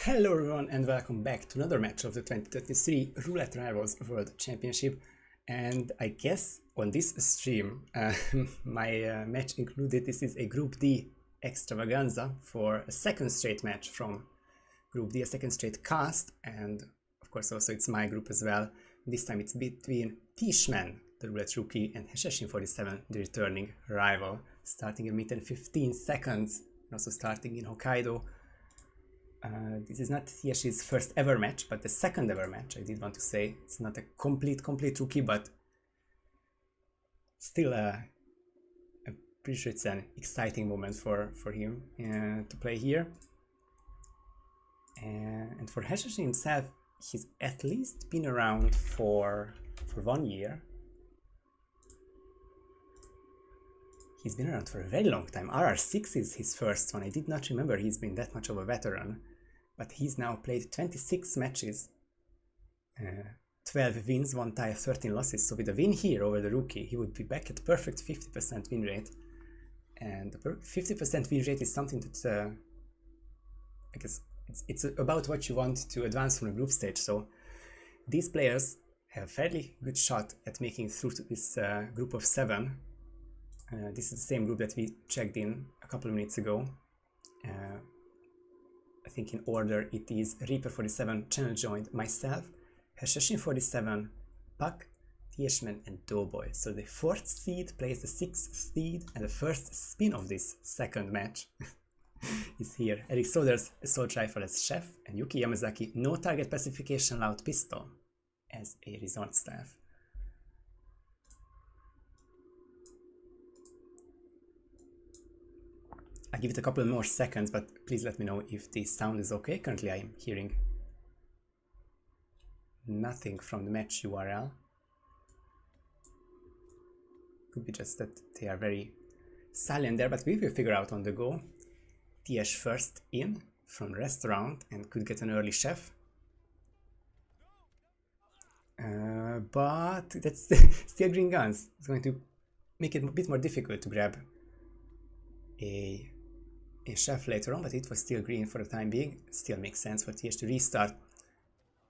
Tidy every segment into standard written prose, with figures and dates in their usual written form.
Hello everyone and welcome back to another match of the 2023 Roulette Rivals World Championship. And I guess on this stream my match included, this is a Group D extravaganza for a second straight match from Group D, a second straight cast, and of course also it's my group as well. This time it's between Thieshmen, the Roulette rookie, and Hashashin47, the returning rival, starting in mid and 15 seconds, and also starting in Hokkaido. This is not Thiesmen's first ever match, but the second ever match, I did want to say. It's not a complete rookie, but still I'm pretty sure it's an exciting moment for him to play here. And for Hashashin himself, he's at least been around for 1 year. He's been around for a very long time. RR6 is his first one. I did not remember he's been that much of a veteran. But he's now played 26 matches, 12 wins, 1 tie, 13 losses. So with a win here over the rookie, he would be back at perfect 50% win rate. And the 50% win rate is something that I guess it's about what you want to advance from the group stage. So these players have a fairly good shot at making it through to this group of 7. This is the same group that we checked in a couple of minutes ago. I think in order it is Reaper47, channel joined, myself, Hashashin47, Puck, Thieshmen, and Doughboy. So the 4th seed plays the 6th seed, and the first spin of this second match is here. Eric Soder's assault rifle as chef, and Yuki Yamazaki, no target pacification loud pistol as a resort staff. I give it a couple more seconds, but please let me know if the sound is okay. Currently I am hearing nothing from the match URL. Could be just that they are very silent there, but we will figure out on the go. Ties first in from restaurant and could get an early chef. But that's still green guns. It's going to make it a bit more difficult to grab a chef later on, but it was still green for the time being. It still makes sense for Ties to restart.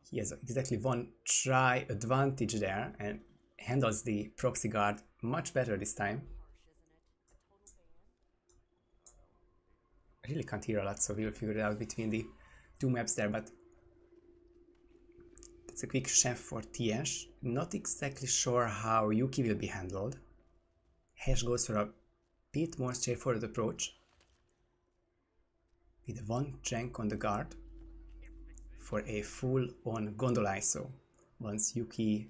He has exactly 1 try advantage there and handles the proxy guard much better this time. I really can't hear a lot, so we'll figure it out between the 2 maps there, but it's a quick chef for Ties. Not exactly sure how Yuki will be handled. Hash goes for a bit more straightforward approach with 1 jank on the guard for a full-on gondola ISO. Once Yuki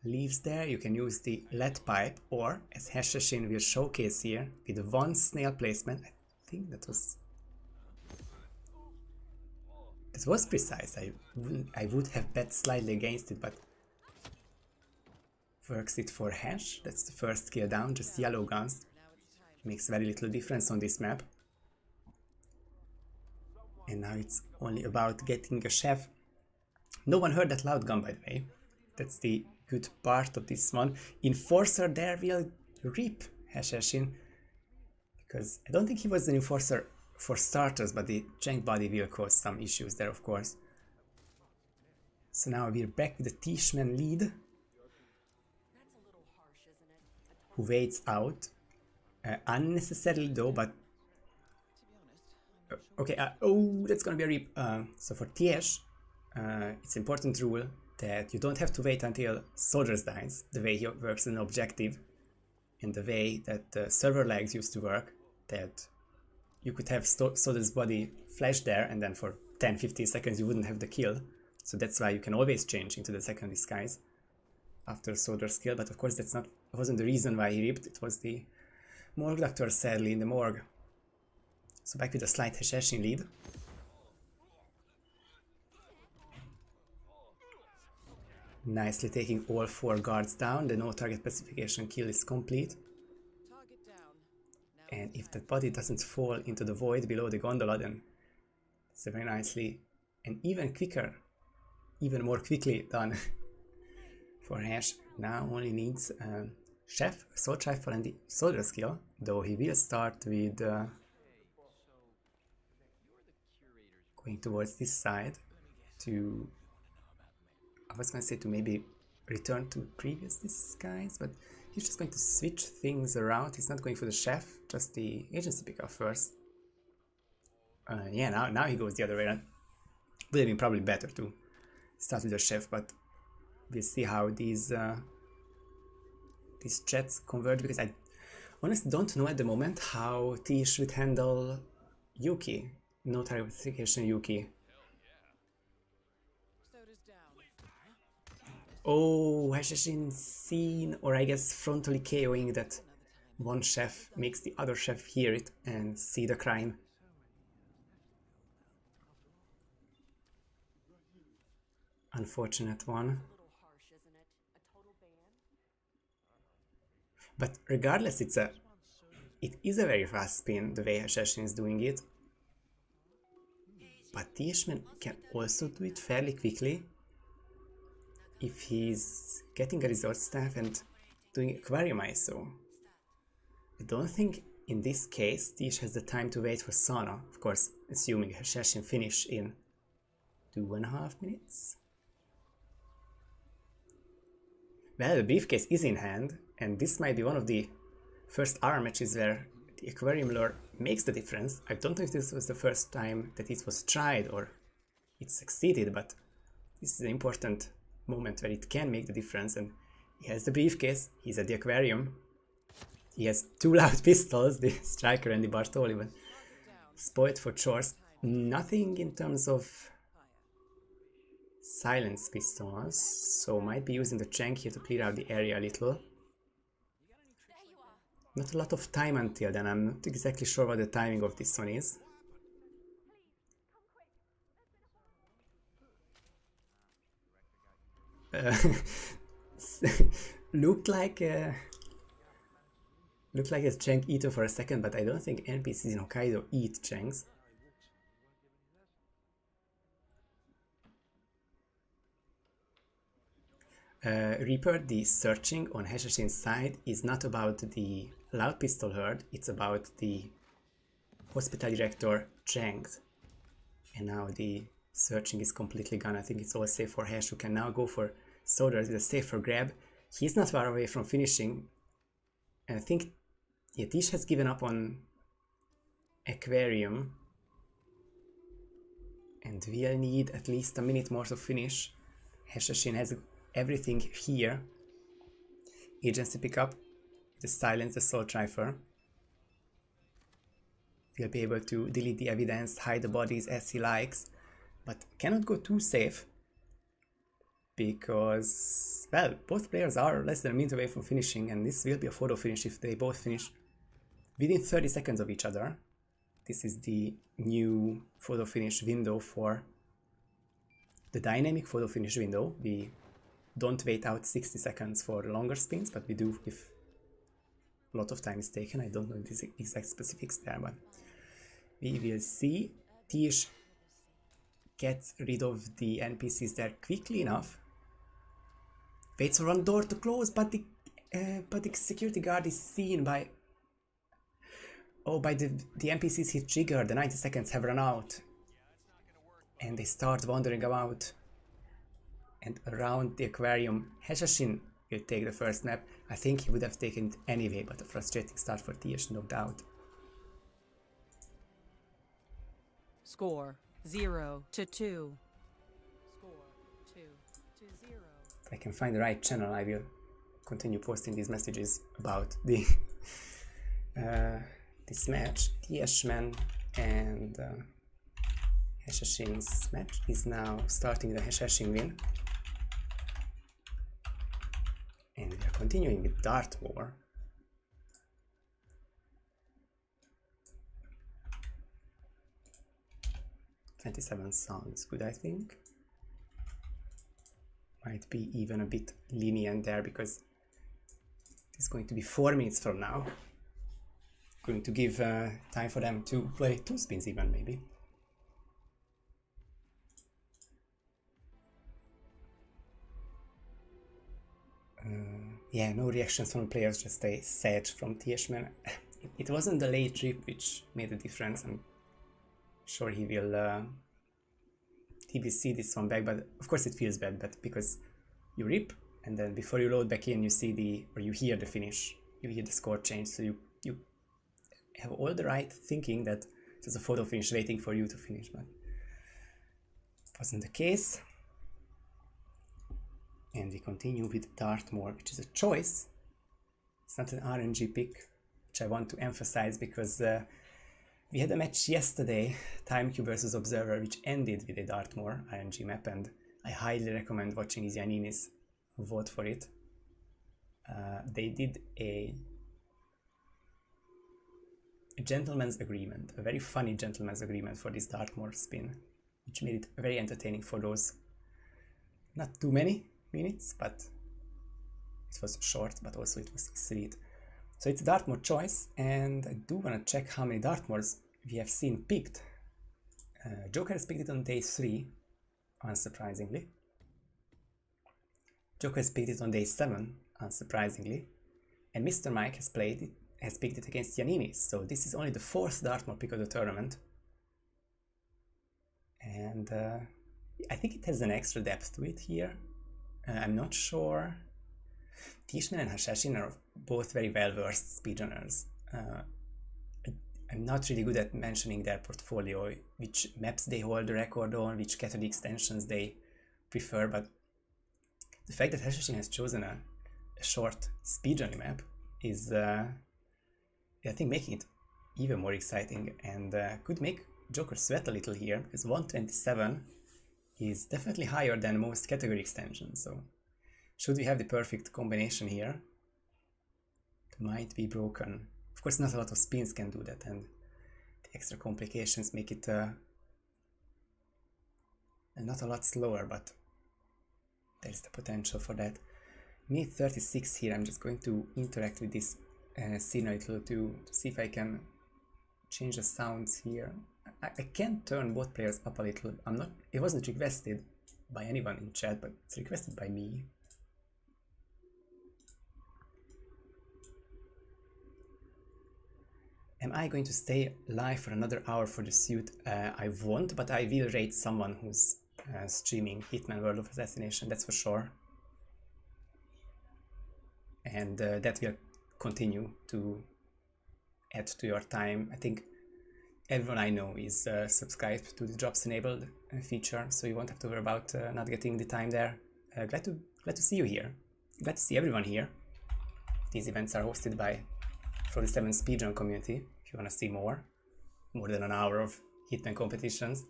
leaves there, you can use the lead pipe, or as Hashashin will showcase here, with 1 snail placement. I think that was precise. I would have bet slightly against it, but works it for Hash. That's the first kill down, just yellow guns. Makes very little difference on this map. And now it's only about getting a chef. No one heard that loud gun, by the way. That's the good part of this one. Enforcer there will rip Hashashin, because I don't think he was an enforcer for starters, but the jank body will cause some issues there, of course. So now we're back with the Thieshmen lead, who waits out unnecessarily though, but okay. Oh, that's gonna be a rip. So for Ties, it's important rule that you don't have to wait until soldiers dies, the way he works in an objective, and the way that the server lags used to work, that you could have soldier's body flash there and then for 10-15 seconds you wouldn't have the kill. So that's why you can always change into the second disguise after soldier's kill, but of course that wasn't the reason why he ripped. It was the morgue doctor, sadly, in the morgue. So back with a slight Hashashin lead. Nicely taking all 4 guards down. The no target pacification kill is complete. And if that body doesn't fall into the void below the gondola, then it's very nicely and even more quickly done for Hash. Now only needs chef, assault rifle, and the soldier skill, though he will start with going towards this side to, I was going to say to maybe return to previous disguise, but he's just going to switch things around. He's not going for the chef, just the agency pickup first. Yeah, now he goes the other way around. Would have been probably better to start with the chef, but we'll see how these chats converge, because I honestly don't know at the moment how Thies would handle Yuki. No target Yuki. Oh, Hashashin seen, or I guess frontally KOing that one chef makes the other chef hear it and see the crime. Unfortunate one. But regardless, it is a very fast spin the way Hashashin is doing it. But Thieshmen can also do it fairly quickly if he's getting a resort staff and doing aquarium ISO. I don't think in this case Thies has the time to wait for sauna, of course, assuming Hashashin finish in 2.5 minutes. Well, the briefcase is in hand, and this might be one of the first RR matches where the aquarium lure makes the difference. I don't know if this was the first time that it was tried or it succeeded, but this is an important moment where it can make the difference. And he has the briefcase, he's at the aquarium, he has two loud pistols, the Striker and the Bartoli, but spoiled for chores. Nothing in terms of silence pistols, so might be using the Cheng here to clear out the area a little. Not a lot of time until then. I'm not exactly sure what the timing of this one is. Looked like it's Cheng eaten for a second, but I don't think NPCs in Hokkaido eat Chengs. Reaper, the searching on Hashashin's side is not about the loud pistol herd, it's about the hospital director Cheng. And now the searching is completely gone. I think it's all safe for Hash, who can now go for soldiers with a safer grab. He's not far away from finishing. And I think Thies has given up on aquarium. And we'll need at least a minute more to finish. Hashashin has everything here. Agency pickup, the silence, the assault rifle. He'll be able to delete the evidence, hide the bodies as he likes, but cannot go too safe because, well, both players are less than a minute away from finishing, and this will be a photo finish if they both finish within 30 seconds of each other. This is the new photo finish window for the dynamic photo finish window. We don't wait out 60 seconds for longer spins, but we do if a lot of time is taken. I don't know the exact specifics there, but we will see. Thies gets rid of the NPCs there quickly enough. Waits for one door to close, but the security guard is seen by the NPCs he triggered. The 90 seconds have run out, and they start wandering about and around the aquarium. Hashashin will take the first map. I think he would have taken it anyway, but a frustrating start for Thies, no doubt. Score 0-2. Score 2-0. If I can find the right channel, I will continue posting these messages about the this match. Thieshmen and Hashashin's match is now starting the Hashashin win. And we are continuing with Dartmoor. $27 sounds good, I think. Might be even a bit lenient there because it's going to be 4 minutes from now. Going to give time for them to play 2 spins even, maybe. Yeah, no reactions from players, just a sad from Thieshmen. It wasn't the late trip which made a difference. I'm sure he will TBC this one back, but of course it feels bad, but because you rip, and then before you load back in, you see or you hear the finish, you hear the score change, so you have all the right thinking that there's a photo finish waiting for you to finish, but it wasn't the case. And we continue with Dartmoor, which is a choice. It's not an RNG pick, which I want to emphasize because we had a match yesterday, TimeCube versus Observer, which ended with a Dartmoor RNG map, and I highly recommend watching Giannini's vote for it. They did a gentleman's agreement, a very funny gentleman's agreement for this Dartmoor spin, which made it very entertaining for those not too many minutes, but it was short, but also it was sweet. So it's Dartmoor choice, and I do want to check how many Dartmoors we have seen picked. Joker has picked it on day 3, unsurprisingly. Joker has picked it on day 7, unsurprisingly. And Mr. Mike has picked it against Giannini, so this is only the 4th Dartmoor pick of the tournament. And I think it has an extra depth to it here. I'm not sure. Thieshmen and Hashashin are both very well-versed speedrunners. I'm not really good at mentioning their portfolio, which maps they hold the record on, which category extensions they prefer, but the fact that Hashashin has chosen a short speedrunning map is, I think, making it even more exciting, and could make Joker sweat a little here, because 127 is definitely higher than most category extensions, so should we have the perfect combination here, it might be broken. Of course, not a lot of spins can do that, and the extra complications make it not a lot slower, but there's the potential for that. Me 36 here, I'm just going to interact with this scene a little to see if I can change the sounds here. I can turn both players up a little. It wasn't requested by anyone in chat, but it's requested by me. Am I going to stay live for another hour for the suit? I won't, but I will rate someone who's streaming Hitman World of Assassination, that's for sure. And that will continue to add to your time. I think everyone I know is subscribed to the drops enabled feature, so you won't have to worry about not getting the time there. Glad to see you here. Glad to see everyone here. These events are hosted by 47 Speedrun community. If you want to see more than an hour of Hitman competitions,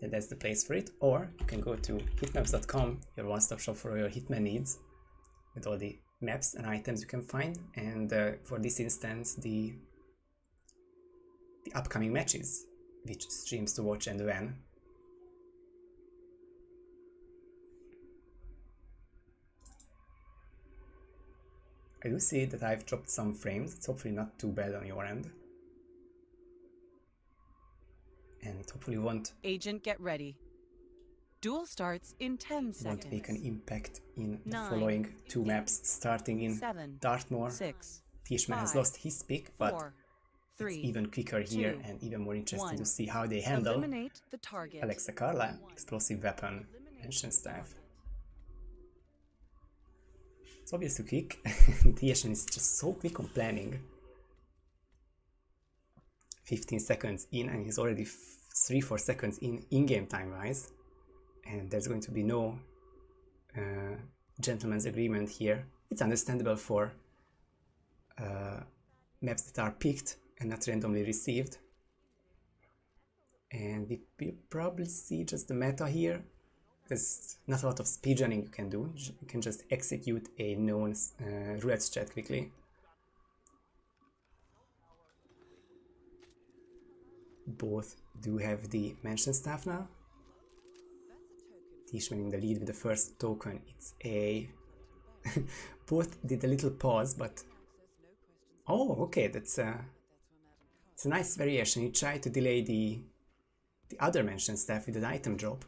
then that's the place for it. Or you can go to hitmaps.com, your one-stop shop for all your Hitman needs, with all the maps and items you can find, and for this instance the upcoming matches, which streams to watch and when. I do see that I've dropped some frames. It's hopefully not too bad on your end, and it hopefully won't Agent, get ready. Duel starts in 10 seconds. Won't make an impact in the following 2 maps, starting in 7, Dartmoor. 6, Thieshmen has 5, lost his pick, but 4, 3, it's even quicker here 2, and even more interesting 1. to see how they handle Eliminate the target. Alexa Carla, explosive weapon, ancient staff. It's obviously quick. Thieshmen is just so quick on planning. 15 seconds in, and he's already 3-4 seconds in-game time wise. And there's going to be no gentleman's agreement here. It's understandable for maps that are picked and not randomly received. And we will probably see just the meta here. There's not a lot of speedrunning you can do. You can just execute a known roulette strat quickly. Both do have the mention staff now. Thieshmen in the lead with the first token. It's a... Both did a little pause, but... Oh, okay, it's a nice variation. He tried to delay the other mention staff with an item drop.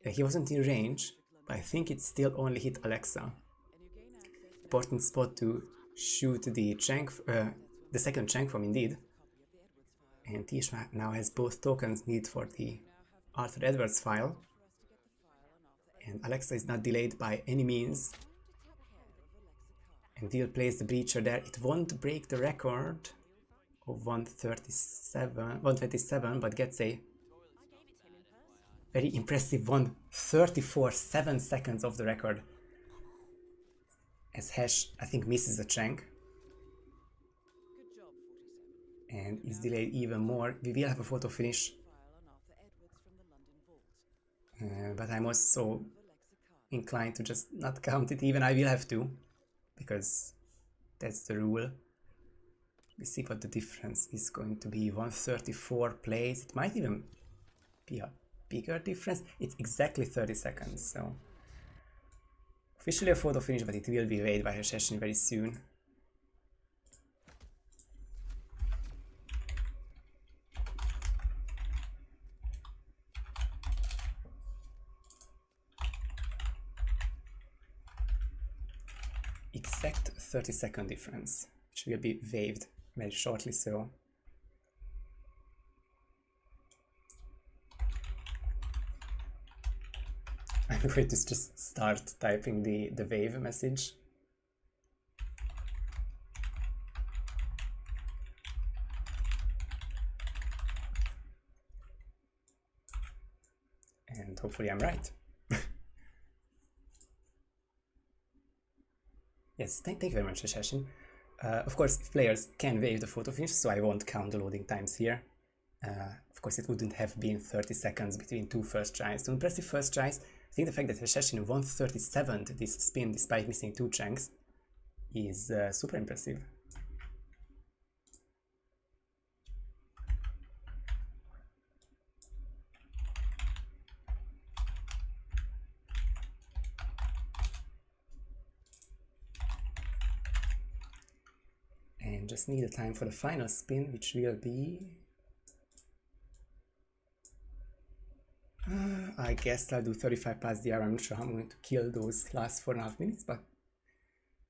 He wasn't in range, but I think it still only hit Alexa. Important spot to shoot the second Chang from indeed. And Thieshmen now has both tokens needed for the Arthur Edwards file. And Alexa is not delayed by any means. And Deal plays the breacher there. It won't break the record of 127, but gets a very impressive 134, 7 seconds off the record. As Hash, I think, misses the chunk. And is delayed even more. We will have a photo finish. But I'm also inclined to just not count it even. I will have to, because that's the rule. We see what the difference is going to be. 134 plays. It might even be a bigger difference. It's exactly 30 seconds, so officially a photo finish, but it will be weighed by Hashashin very soon. Exact 30-second difference, which will be waived very shortly, so I'm going to just start typing the wave message. And hopefully I'm right. Yes, thank you very much, Hashashin. Of course, if players can waive the photo finish, so I won't count the loading times here. Of course, it wouldn't have been 30 seconds between two first tries. Two impressive first tries. I think the fact that Hashashin 137'd this spin despite missing two chunks is super impressive. And just need a time for the final spin, which will be... I guess I'll do 35 past the hour. I'm not sure how I'm going to kill those last 4.5 minutes, but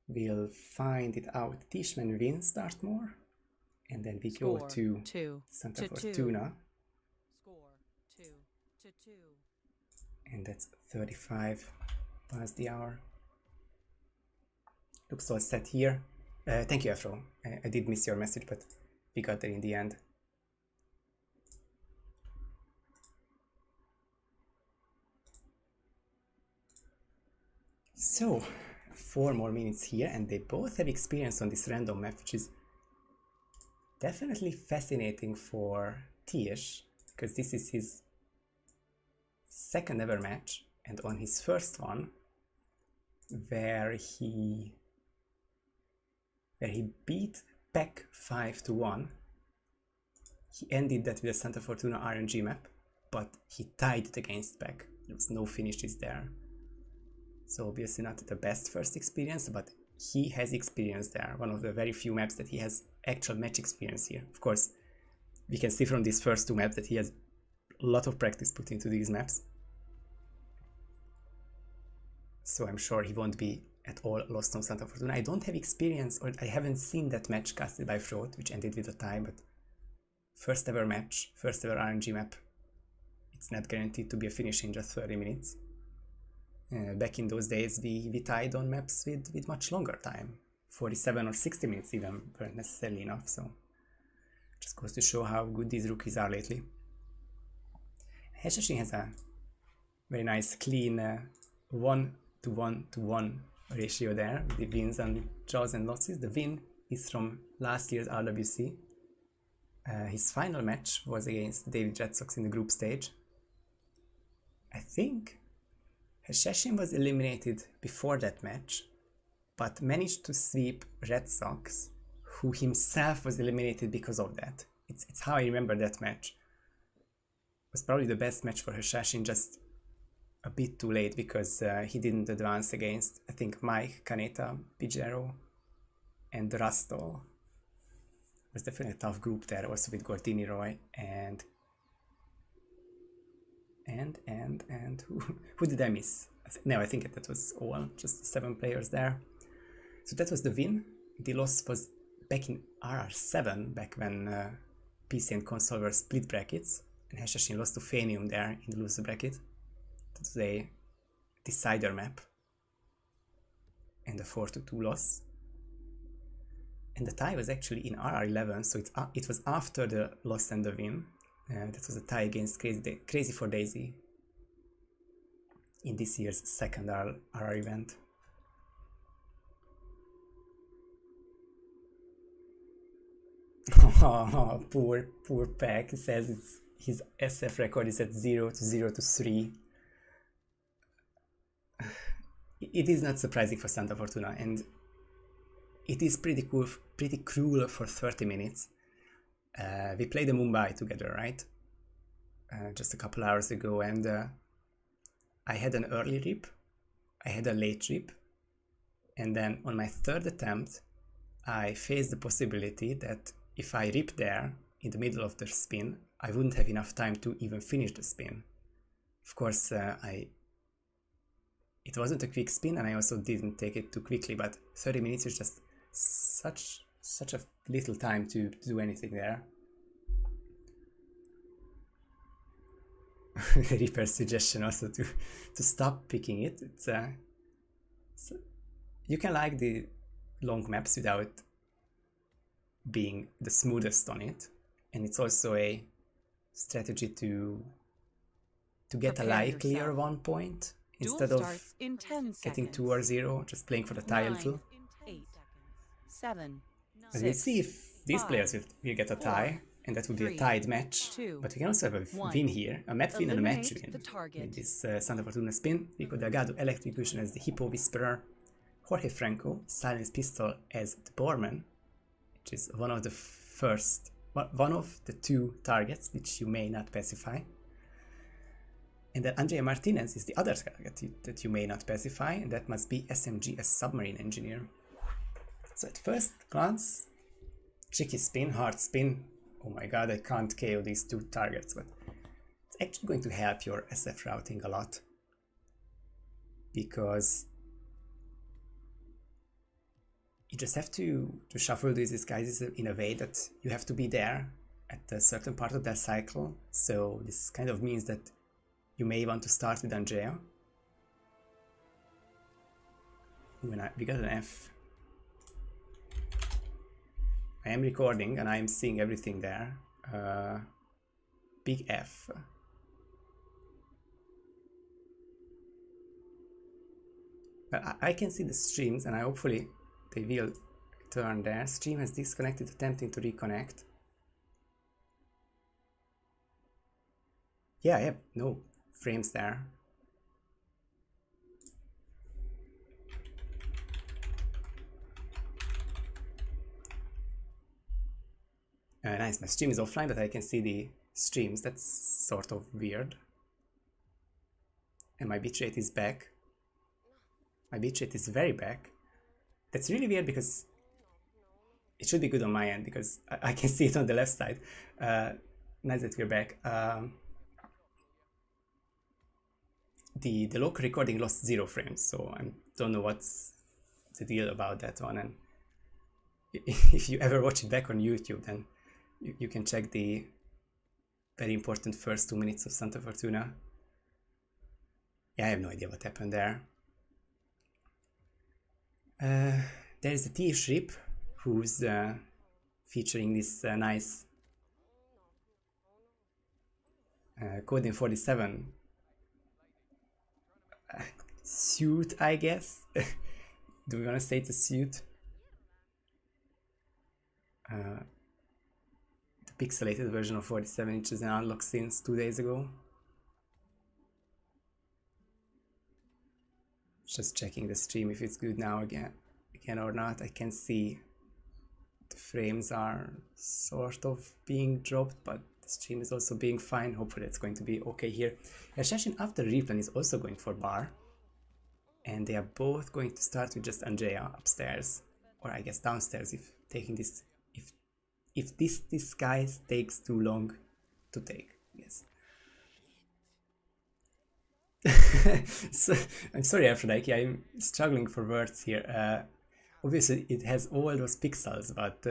we'll find it out. Thieshmen wins Dartmoor, and then we go to Santa Fortuna. Score 2-2. And that's 35 past the hour. Looks all set here. Thank you, Afro. I did miss your message, but we got there in the end. So, 4 more minutes here, and they both have experience on this random map, which is definitely fascinating for Thiesh, because this is his second ever match, and on his first one, where he beat Peck 5-1. He ended that with a Santa Fortuna RNG map, but he tied it against Peck. There was no finishes there. So obviously not the best first experience, but he has experience there. One of the very few maps that he has actual match experience here. Of course, we can see from these first 2 maps that he has a lot of practice put into these maps. So I'm sure he won't be at all lost on Santa Fortuna. I don't have experience, or I haven't seen that match casted by Fraud, which ended with a tie, but first ever match, first ever RNG map. It's not guaranteed to be a finish in just 30 minutes. Back in those days, we tied on maps with much longer time. 47 or 60 minutes even weren't necessarily enough, so just goes to show how good these rookies are lately. Hashashin has a very nice, clean 1-to-1-to-1 ratio there, with the wins and draws and losses. The win is from last year's RRWC. His final match was against David Red Sox in the group stage. I think Hashashin was eliminated before that match, but managed to sweep Red Sox, who himself was eliminated because of that. It's how I remember that match. It was probably the best match for Hashashin, just a bit too late because he didn't advance against, I think, Mike, Kaneta, Pijero, and Rastol. It was definitely a tough group there, also with Gordini Roy and who did I miss? No, I think that was all, just 7 players there. So that was the win. The loss was back in RR7, back when PC and console were split brackets, And Hashashin lost to Fenium there in the loser bracket. That's a decider map. And a 4-2 loss. And the tie was actually in RR11, so it was after the loss and the win. That was a tie against Crazy for Daisy in this year's second RR event. Oh, poor Peck. He says his SF record is at 0-0-3. It is not surprising for Santa Fortuna, and it is pretty cruel for 30 minutes. We played the Mumbai together, right? Just a couple hours ago, and I had an early rip, I had a late rip, and then on my third attempt, I faced the possibility that if I rip there in the middle of the spin, I wouldn't have enough time to even finish the spin. Of course, it wasn't a quick spin, and I also didn't take it too quickly, but 30 minutes is just such a little time to do anything there. Reaper's suggestion also to stop picking it. It's you can like the long maps without being the smoothest on it, and it's also a strategy to get a lie clear 1 point instead of getting 2 or 0, just playing for the tie a little. 8, 7, And we'll see if these players will get a tie, and that would be a tied match. But we can also have a win here, a map win and a match win with this Santa Fortuna spin. Rico Delgado, Electrocution as the Hippo Whisperer, Jorge Franco, Silence Pistol as the Borman, which is one of the 2 targets which you may not pacify. And then Andrea Martinez is the other target that you may not pacify, and that must be SMG as Submarine Engineer. So at first glance, tricky spin, hard spin. Oh my god, I can't KO these 2 targets, but it's actually going to help your SF routing a lot. Because you just have to shuffle these disguises in a way that you have to be there at a certain part of their cycle. So this kind of means that you may want to start with Andrea. We got an F. I am recording and I am seeing everything there. Big F. But I can see the streams, and hopefully they will return there. Stream has disconnected, attempting to reconnect. Yeah, I have no frames there. Nice, my stream is offline, but I can see the streams. That's sort of weird. And my bitrate is back. My bitrate is very back. That's really weird because it should be good on my end because I can see it on the left side. Nice that we're back. The local recording lost 0 frames, so I don't know what's the deal about that one. And if you ever watch it back on YouTube, then you can check the very important first 2 minutes of Santa Fortuna. Yeah, I have no idea what happened there. There is the Thieshmen who's featuring this nice Coding 47 suit, I guess. Do we want to say it's a suit? The pixelated version of 47 inches and unlocked since 2 days ago. Just checking the stream if it's good now again or not. I can see the frames are sort of being dropped, but the stream is also being fine. Hopefully it's going to be okay here. Hashashin after replan is also going for bar, and they are both going to start with just Andrea upstairs, or I guess downstairs if taking this, if this disguise takes too long to take. Yes. So, I'm sorry, Aphrodite, I'm struggling for words here. Obviously it has all those pixels, but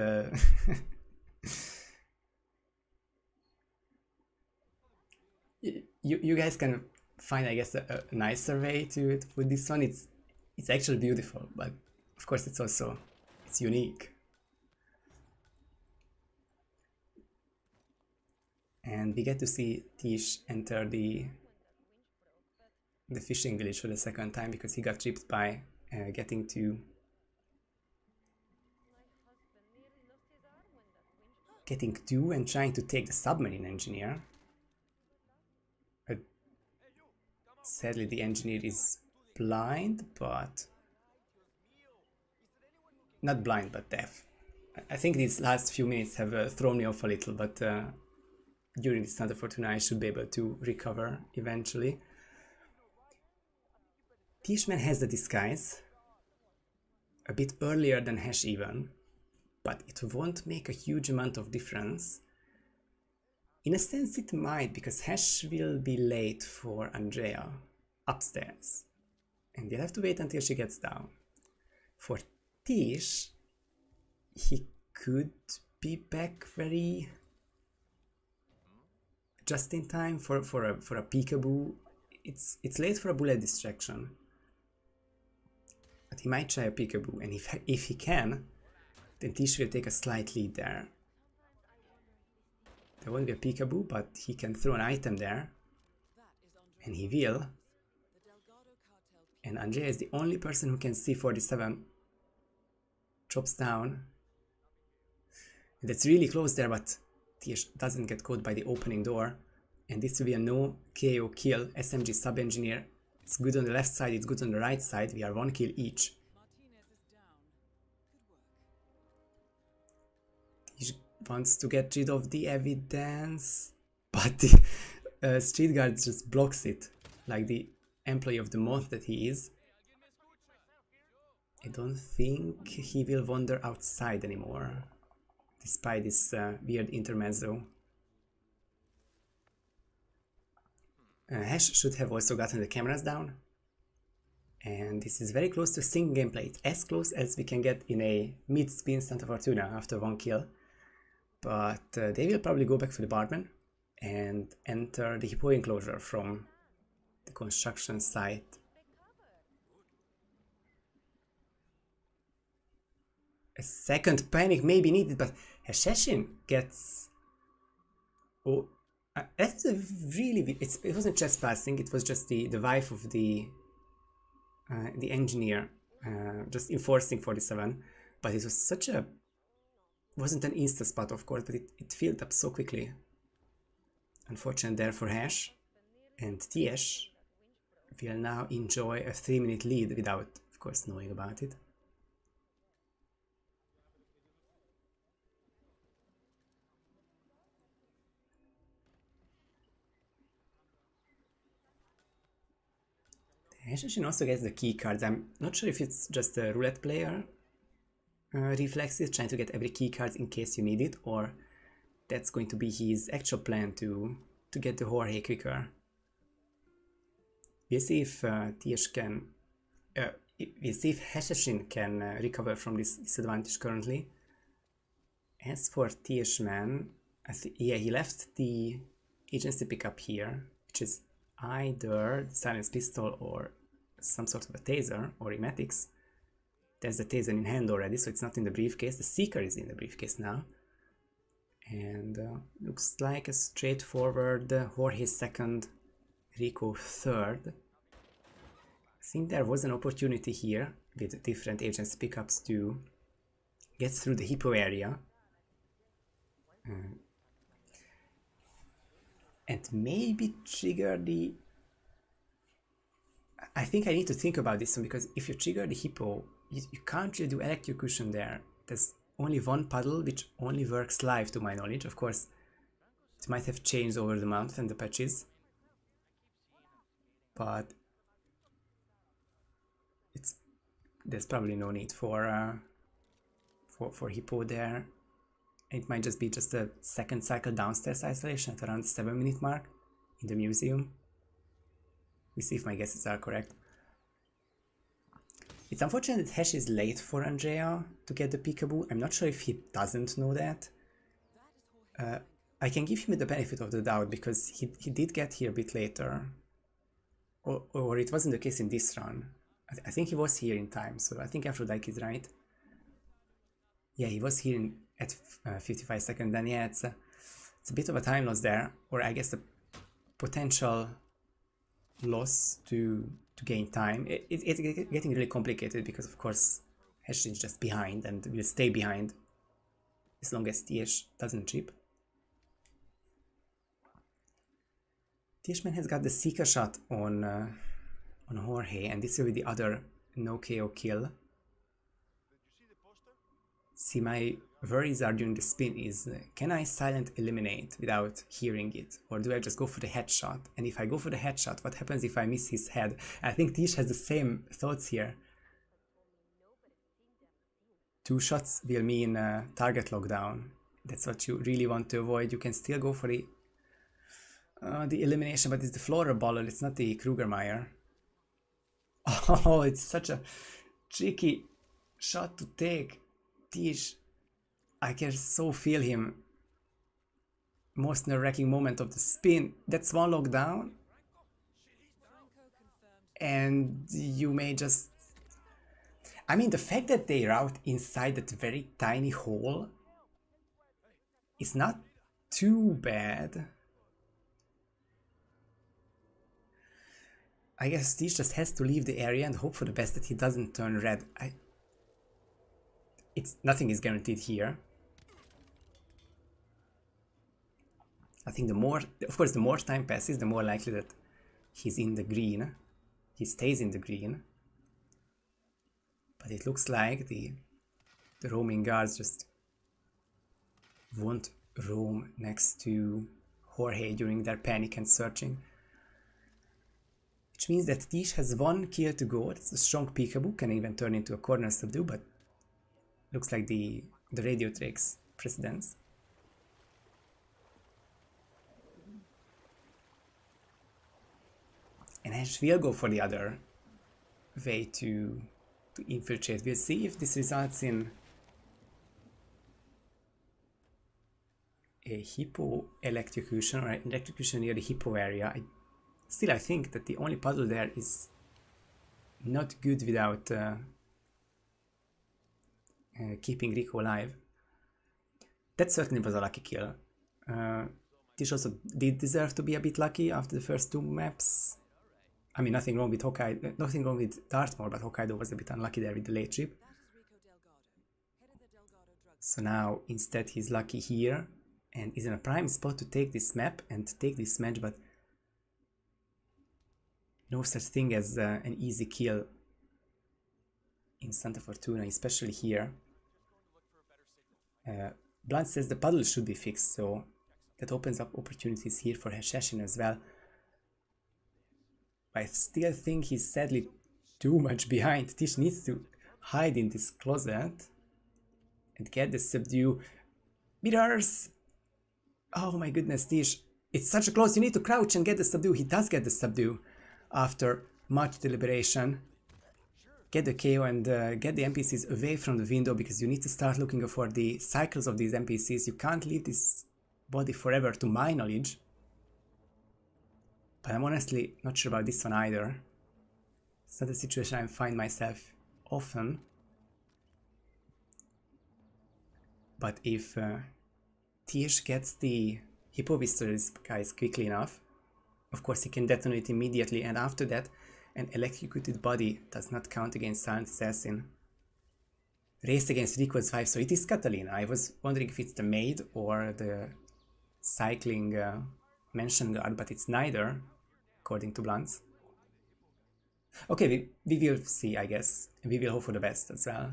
you guys can find, I guess, a nicer way to put this one. It's actually beautiful, but of course it's unique. And we get to see Thies enter the fishing village for the second time because he got tripped by getting to and trying to take the submarine engineer. But sadly the engineer is blind, but not blind but deaf. I think these last few minutes have thrown me off a little, but during this Santa Fortuna I should be able to recover eventually. Thieshmen has the disguise a bit earlier than Hash even, but it won't make a huge amount of difference. In a sense it might, because Hash will be late for Andrea upstairs, and you'll have to wait until she gets down. For Thies, he could be back very just in time for a peekaboo. It's late for a bullet distraction, but he might try a peekaboo, and if he can, then Thies will take a slight lead there. There won't be a peekaboo, but he can throw an item there, and he will. And Andrea is the only person who can see 47. Drops down. And it's really close there, but Thies doesn't get caught by the opening door. And this will be a no KO kill. SMG sub-engineer. It's good on the left side, it's good on the right side. We are 1 kill each. Thies wants to get rid of the evidence, but the street guard just blocks it, like the employee of the month that he is. I don't think he will wander outside anymore, despite this weird intermezzo. Hash should have also gotten the cameras down, and this is very close to sync gameplay. It's as close as we can get in a mid-spin Santa Fortuna after 1 kill. But they will probably go back for the barman and enter the hippo enclosure from the construction site. A second panic may be needed, but Hashashin gets... Oh, that's a really... It wasn't trespassing, it was just the wife of the engineer just enforcing 47. But it was such a... wasn't an insta spot, of course, but it filled up so quickly. Unfortunate there for Hash. And Thies will now enjoy a 3-minute lead without, of course, knowing about it. Hashashin also gets the key cards. I'm not sure if it's just a roulette player reflexes, trying to get every key card in case you need it, or that's going to be his actual plan to get the Jorge quicker. We'll see if Thies can... we'll see if Hashashin can recover from this disadvantage currently. As for Thieshmen, yeah, he left the agency pickup here, which is either the silenced pistol or some sort of a taser or emetics. There's the taser in hand already, so it's not in the briefcase. The seeker is in the briefcase now. And looks like a straightforward Jorge second, Rico third. I think there was an opportunity here with different agency pickups to get through the hippo area. And maybe trigger the... I think I need to think about this one, because if you trigger the hippo, you can't really do electrocution there. There's only one puddle, which only works live to my knowledge. Of course, it might have changed over the month and the patches. But there's probably no need for hippo there. It might just be just a second cycle downstairs isolation at around the 7-minute mark in the museum. We'll see if my guesses are correct. It's unfortunate that Hash is late for Andrea to get the peekaboo. I'm not sure if he doesn't know that. I can give him the benefit of the doubt because he did get here a bit later. Or it wasn't the case in this run. I think he was here in time, so I think Aphrodite is right. Yeah, he was here at 55 seconds, then yeah, it's a bit of a time loss there, or I guess a potential loss to gain time. It's getting really complicated because of course Hashashin is just behind and will stay behind as long as Thies doesn't chip. Thieshmen has got the seeker shot on Jorge, and this will be the other no KO kill. See, my worries are during the spin is, can I silent eliminate without hearing it? Or do I just go for the headshot? And if I go for the headshot, what happens if I miss his head? I think Thies has the same thoughts here. 2 shots will mean target lockdown. That's what you really want to avoid. You can still go for the elimination, but it's the floral baller, it's not the Krugermeyer. Oh, it's such a tricky shot to take. Thies, I can so feel him. Most nerve-wracking moment of the spin. That's 1 lockdown. And you may just... I mean, the fact that they route inside that very tiny hole is not too bad. I guess Thies just has to leave the area and hope for the best that he doesn't turn red. Nothing is guaranteed here. I think the more, of course, the more time passes, the more likely that he's in the green. He stays in the green. But it looks like the roaming guards just won't roam next to Jorge during their panic and searching. Which means that Thies has 1 kill to go. It's a strong peekaboo, can even turn into a corner subdue, but looks like the radio takes precedence. And Ash will go for the other way to infiltrate. We'll see if this results in a hippo electrocution or an electrocution near the hippo area. Still, I think that the only puzzle there is not good without keeping Rico alive. That certainly was a lucky kill. Thies also did deserve to be a bit lucky after the first 2 maps. I mean, nothing wrong with Hokkaido, nothing wrong with Dartmoor, but Hokkaido was a bit unlucky there with the late trip. So now instead he's lucky here and is in a prime spot to take this map and take this match, but no such thing as an easy kill in Santa Fortuna, especially here. Blunt says the puddle should be fixed, so that opens up opportunities here for Hashashin as well. I still think he's sadly too much behind. Thies needs to hide in this closet and get the subdue. Mirrors! Oh my goodness, Thies. It's such a close, you need to crouch and get the subdue. He does get the subdue after much deliberation. Get the KO and get the NPCs away from the window, because you need to start looking for the cycles of these NPCs. You can't leave this body forever, to my knowledge. But I'm honestly not sure about this one either. It's not a situation I find myself often. But if Thies gets the Hippo Visitors guys quickly enough, of course he can detonate immediately, and after that an electrocuted body does not count against Silent Assassin. Race against Rico's 5, so it is Catalina. I was wondering if it's the maid or the cycling mansion guard, but it's neither, according to Blunts. Okay, we will see, I guess. We will hope for the best as well.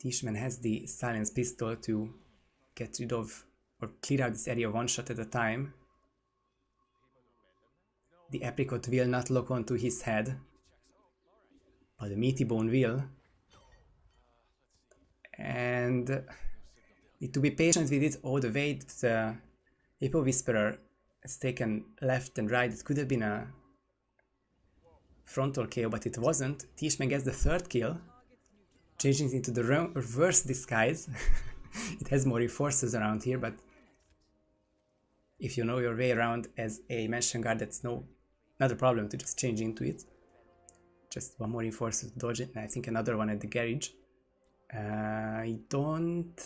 Thieshmen has the silence pistol to get rid of or clear out this area one shot at a time. The apricot will not lock onto his head, but the meaty bone will. And need to be patient with it. Oh, the way the Hippo Whisperer has taken left and right, it could have been a frontal KO, but it wasn't. Thieshmen gets the third kill, changing into the reverse disguise. It has more reinforcers around here, but if you know your way around as a mansion guard, that's not a problem to just change into it. Just one more reinforcer to dodge it, and I think another one at the garage. I don't...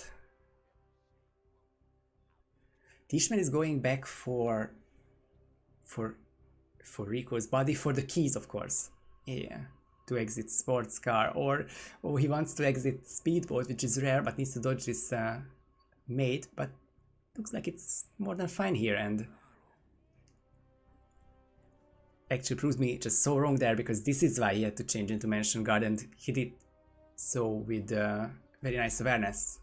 Thieshmen is going back for Rico's body, for the keys, of course. Yeah, to exit sports car, or he wants to exit speedboat, which is rare, but needs to dodge this mate. But looks like it's more than fine here, and actually proves me just so wrong there, because this is why he had to change into Mansion Guard, and he did so with very nice awareness.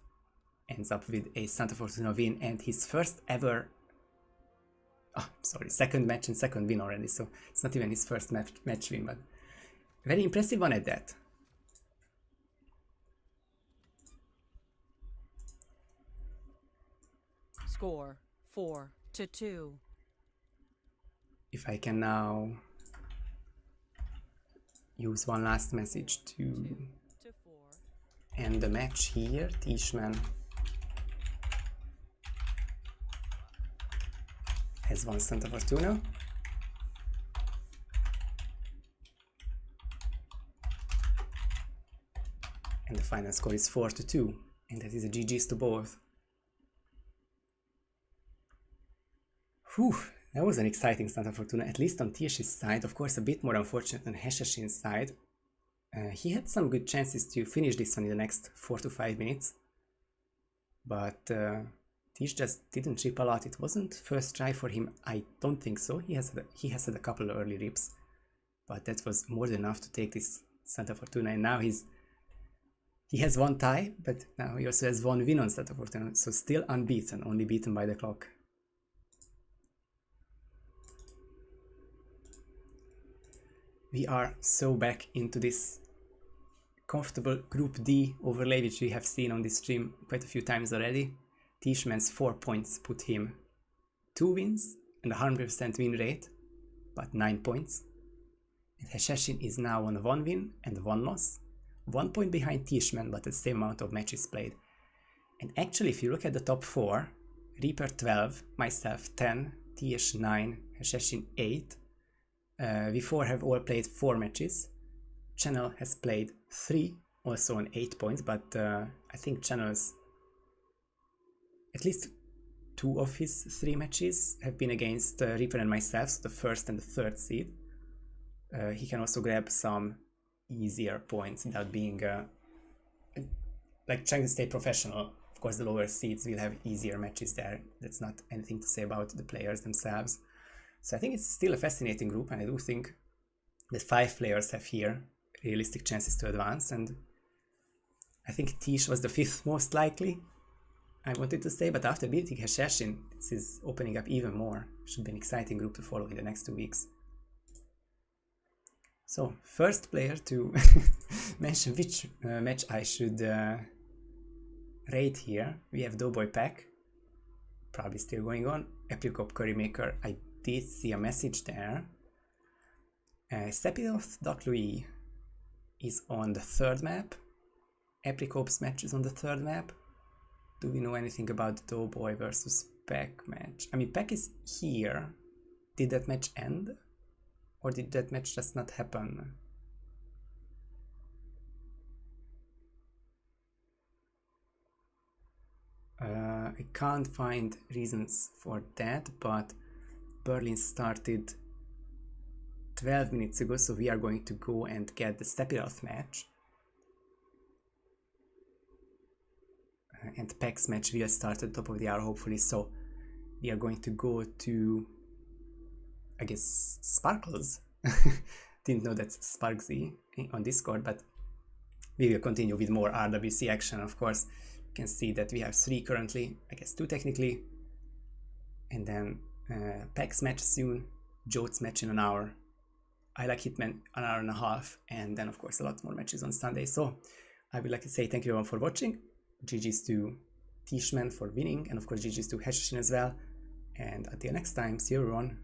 Ends up with a Santa Fortuna win and his first ever, second match and second win already, so it's not even his first match win, but very impressive one at that. Score 4-2. If I can now use one last message to end the match here. Thieshmen has won Santa Fortuna. And the final score is 4-2, and that is a GG's to both. Whew, that was an exciting Santa Fortuna, at least on Thiesmen's side. Of course, a bit more unfortunate on Hashashin's side. He had some good chances to finish this one in the next 4 to 5 minutes, but Thies just didn't chip a lot. It wasn't first try for him, I don't think so. He has had a couple of early rips, but that was more than enough to take this Santa Fortuna, and now he has one tie, but now he also has one win on Santa Fortuna, so still unbeaten, only beaten by the clock. We are so back into this comfortable Group D overlay, which we have seen on this stream quite a few times already. Thiesmen's 4 points put him 2 wins and a 100% win rate, but 9 points. And Hashashin is now on 1 win and 1 loss, 1 point behind Thieshmen, but the same amount of matches played. And actually, if you look at the top 4, Reaper 12, myself 10, Thies 9, Hashashin 8, we 4 have all played 4 matches. Channel has played 3, also on 8 points, but I think Channel's, at least 2 of his 3 matches have been against Reaper and myself, so the first and the third seed. He can also grab some easier points without being like trying to stay professional. Of course, the lower seeds will have easier matches there. That's not anything to say about the players themselves. So I think it's still a fascinating group, and I do think that 5 players have here realistic chances to advance, and I think Thies was the 5th most likely, I wanted to say, but after beating Hashashin, this is opening up even more. Should be an exciting group to follow in the next 2 weeks. So, first player to mention which match I should rate here. We have Doughboy Pack, probably still going on. Apricot Currymaker, I did see a message there. Sephiroth Louis is on the 3rd map. Apricot's match is on the 3rd map. Do we know anything about the Doughboy versus Pack match? I mean, Pack is here. Did that match end? Or did that match just not happen? I can't find reasons for that, but Berlin started 12 minutes ago, so we are going to go and get the Sephiroth match. And Pack's match will start at the top of the hour, hopefully, so we are going to go to, I guess, Sparkles. Didn't know that's Sparksy on Discord, but we will continue with more RWC action. Of course, you can see that we have 3 currently, I guess 2 technically, and then Pack's match soon, Jote's match in an hour, I Like Hitman an hour and a half, and then of course a lot more matches on Sunday. So I would like to say thank you everyone for watching. GG's to Thieshmen for winning, and of course GG's to Hashashin as well. And until next time, see you everyone.